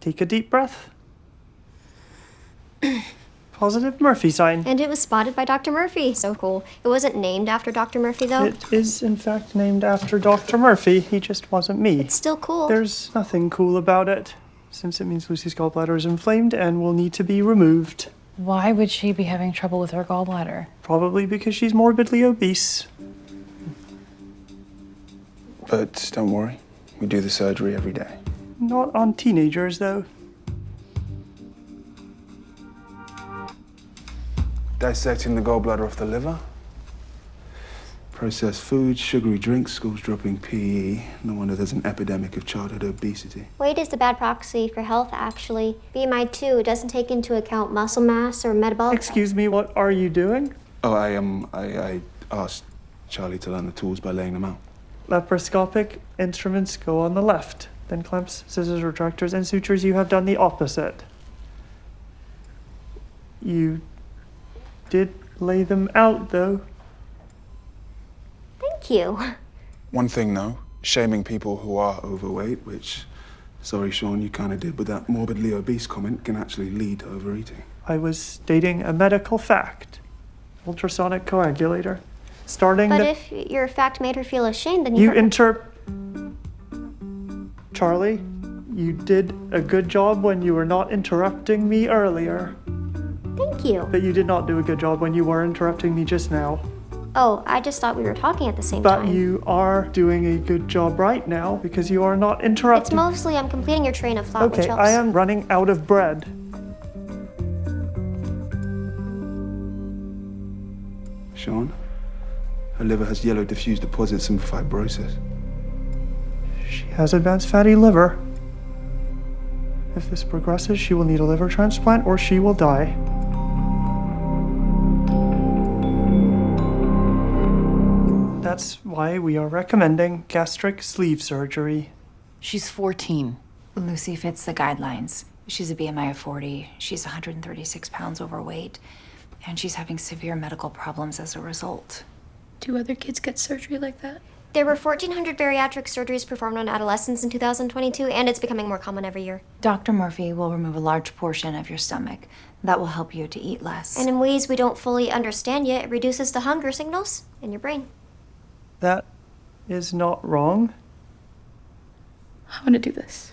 Take a deep breath. Positive Murphy sign. And it was spotted by Dr. Murphy. So cool. It wasn't named after Dr. Murphy, though. It is, in fact, named after Dr. Murphy. He just wasn't me. It's still cool. There's nothing cool about it, since it means Lucy's gallbladder is inflamed and will need to be removed. Why would she be having trouble with her gallbladder? Probably because she's morbidly obese. But don't worry, we do the surgery every day. Not on teenagers, though. Dissecting the gallbladder off the liver. Processed foods, sugary drinks, schools dropping PE. No wonder there's an epidemic of childhood obesity. Weight is a bad proxy for health, actually. BMI, too, doesn't take into account muscle mass or metabolic... Excuse me, what are you doing? Oh, I asked Charlie to learn the tools by laying them out. Laparoscopic instruments go on the left. Then clamps, scissors, retractors, and sutures, you have done the opposite. You did lay them out, though. Thank you. One thing, though, shaming people who are overweight, which, sorry, Shaun, you kind of did, but that morbidly obese comment can actually lead to overeating. I was stating a medical fact. Ultrasonic coagulator. But if your fact made her feel ashamed, then Charlie, you did a good job when you were not interrupting me earlier. Thank you. But you did not do a good job when you were interrupting me just now. Oh, I just thought we were talking at the same time. But you are doing a good job right now because you are not interrupting. It's mostly I'm completing your train of thought, which Okay, helps. I am running out of bread. Shaun, her liver has yellow diffuse deposits and fibrosis. She has advanced fatty liver. If this progresses, she will need a liver transplant or she will die. That's why we are recommending gastric sleeve surgery. She's 14. Lucy fits the guidelines. She's a BMI of 40. She's 136 pounds overweight. And she's having severe medical problems as a result. Do other kids get surgery like that? There were 1,400 bariatric surgeries performed on adolescents in 2022, and it's becoming more common every year. Dr. Murphy will remove a large portion of your stomach. That will help you to eat less. And in ways we don't fully understand yet, it reduces the hunger signals in your brain. That is not wrong. I want to do this.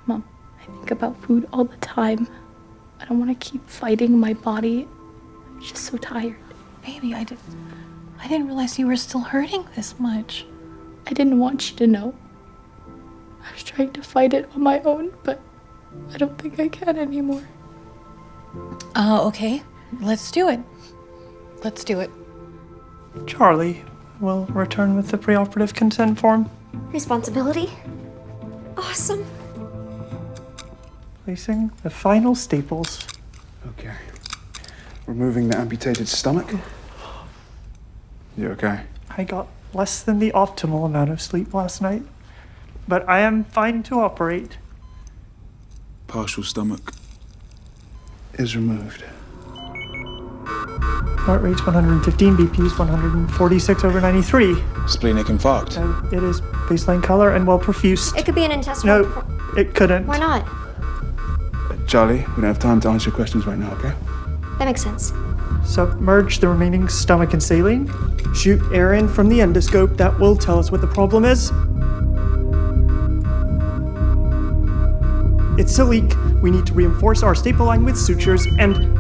Mom, I think about food all the time. I don't want to keep fighting my body. I'm just so tired. Baby, I didn't realize you were still hurting this much. I didn't want you to know. I was trying to fight it on my own, but I don't think I can anymore. Okay. Let's do it. Let's do it. Charlie will return with the preoperative consent form. Responsibility? Awesome. Placing the final staples. Okay. Removing the amputated stomach. You okay? I got less than the optimal amount of sleep last night, but I am fine to operate. Partial stomach is removed. Heart rate's 115, BP's 146/93. Splenic infarct. It is baseline color and well perfused. It could be an intestinal... No, it couldn't. Why not? Charlie, we don't have time to answer your questions right now, okay? That makes sense. Submerge the remaining stomach in saline. Shoot air in from the endoscope. That will tell us what the problem is. It's a leak. We need to reinforce our staple line with sutures and...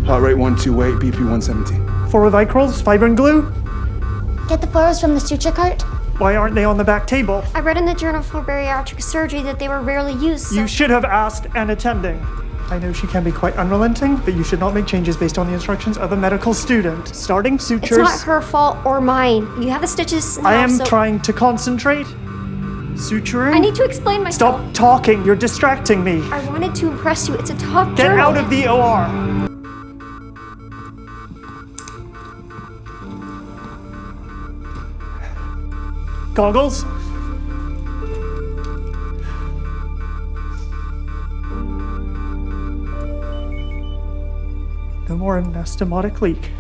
Heart rate 128, BP 170. Forovicryls, fibrin glue. Get the photos from the suture cart? Why aren't they on the back table? I read in the Journal for Bariatric Surgery that they were rarely used, so... You should have asked an attending. I know she can be quite unrelenting, but you should not make changes based on the instructions of a medical student. Starting sutures... It's not her fault or mine. You have the stitches now, I am so... trying to concentrate. Suturing... I need to explain myself. Stop talking. You're distracting me. I wanted to impress you. It's a tough Get journal. out of the OR. Goggles? No more anastomotic leak.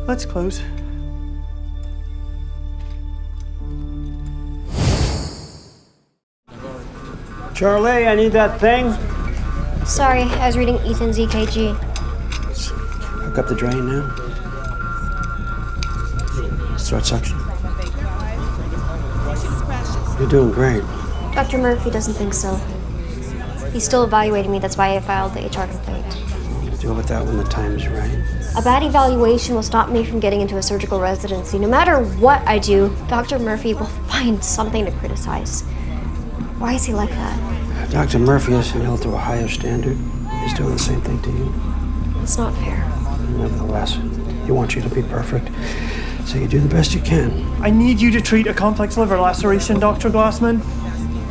Let's close. Charlie, I need that thing. Sorry, I was reading Ethan's EKG. Hook up the drain now. Start suction. You're doing great. Dr. Murphy doesn't think so. He's still evaluating me, that's why I filed the HR complaint. We'll deal with that when the time's right. A bad evaluation will stop me from getting into a surgical residency. No matter what I do, Dr. Murphy will find something to criticize. Why is he like that? Dr. Murphy isn't held to a higher standard. He's doing the same thing to you. It's not fair. Nevertheless, he wants you to be perfect. So you do the best you can. I need you to treat a complex liver laceration, Dr. Glassman.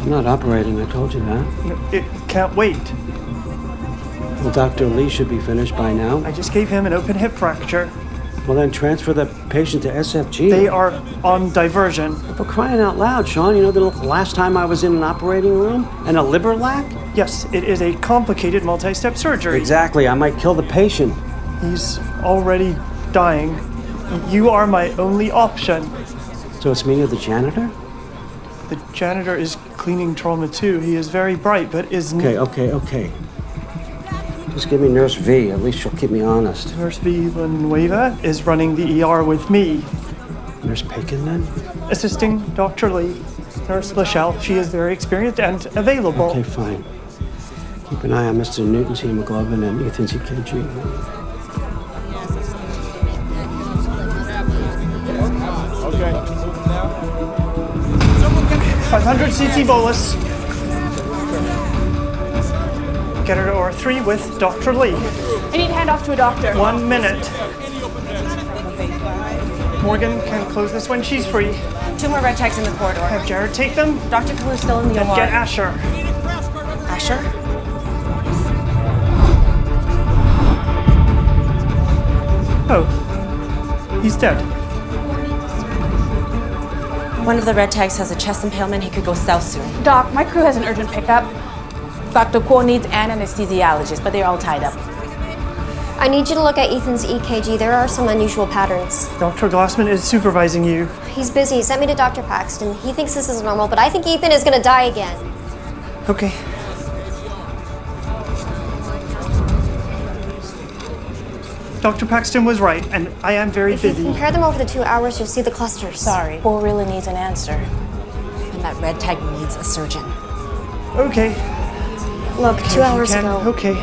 I'm not operating, I told you that. It can't wait. Well, Dr. Lee should be finished by now. I just gave him an open hip fracture. Well, then transfer the patient to SFG. They are on diversion. For crying out loud, Shaun, you know the last time I was in an operating room and a liver lac? Yes, it is a complicated multi-step surgery. Exactly, I might kill the patient. He's already dying. You are my only option. So it's me or the janitor? The janitor is cleaning trauma too. He is very bright, but is... Okay. Just give me Nurse V. At least she'll keep me honest. Nurse Villanueva is running the ER with me. Nurse Pagan, then? Assisting Dr. Lee. Nurse Lachelle, she is very experienced and available. Okay, fine. Keep an eye on Mr. Newton's hemoglobin and Ethan's EKG. 500 cc bolus. Get her to OR3 with Dr. Lee. I need handoff to a doctor. 1 minute. Morgan can close this when she's free. 2 more red tags in the corridor. Have Jared take them. Dr. Kalu's still in the And OR. get Asher. Asher? Oh, he's dead. One of the red tags has a chest impalement. He could go south soon. Doc, my crew has an urgent pickup. Dr. Kuo needs an anesthesiologist, but they're all tied up. I need you to look at Ethan's EKG. There are some unusual patterns. Dr. Glassman is supervising you. He's busy. He sent me to Dr. Paxton. He thinks this is normal, but I think Ethan is gonna die again. Okay. Dr. Paxton was right, and I am very If you busy. compare them over the 2 hours, you'll see the clusters. Sorry. Kuo really needs an answer. And that red tag needs a surgeon. Okay. Look, 2 hours You can- ago. Okay.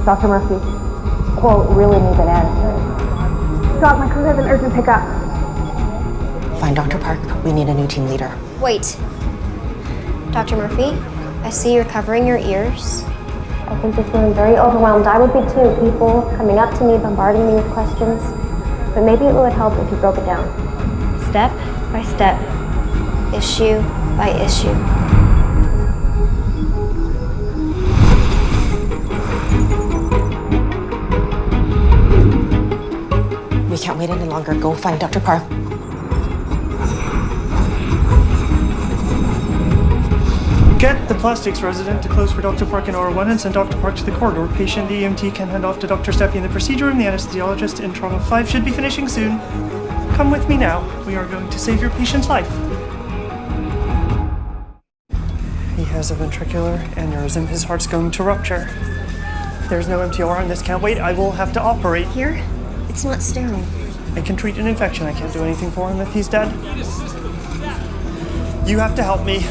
Dr. Murphy, Kuo really needs an answer. Doc, my crew has an urgent pickup. Find Dr. Park. We need a new team leader. Wait. Dr. Murphy, I see you're covering your ears. I think you're feeling very overwhelmed. I would be too. People coming up to me, bombarding me with questions. But maybe it would help if you broke it down. Step by step. Issue by issue. We can't wait any longer. Go find Dr. Park. Get the plastics resident to close for Dr. Park in OR1 and send Dr. Park to the corridor. Patient EMT can hand off to Dr. Steffi in the procedure room. The anesthesiologist in trauma 5 should be finishing soon. Come with me now. We are going to save your patient's life. He has a ventricular aneurysm. His heart's going to rupture. There's no MTR and this can't wait. I will have to operate. Here, it's not sterile. I can treat an infection. I can't do anything for him if he's dead. You have to help me.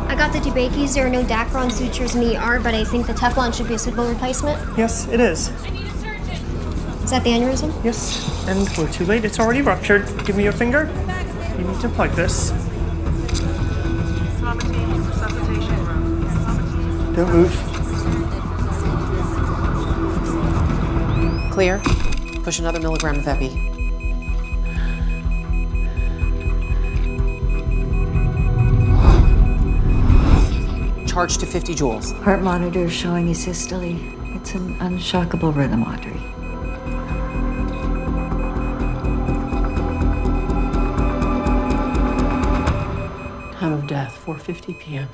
I got the Dubakis. There are no Dacron sutures in the ER, but I think the Teflon should be a suitable replacement. Yes, it is. Is that the aneurysm? Yes, and we're too late. It's already ruptured. Give me your finger. You need to plug this. Don't move. Clear. Push another milligram of epi. Charge to 50 joules. Heart monitor is showing asystole. It's an unshockable rhythm, Audrey. Time of death, 4:50 p.m.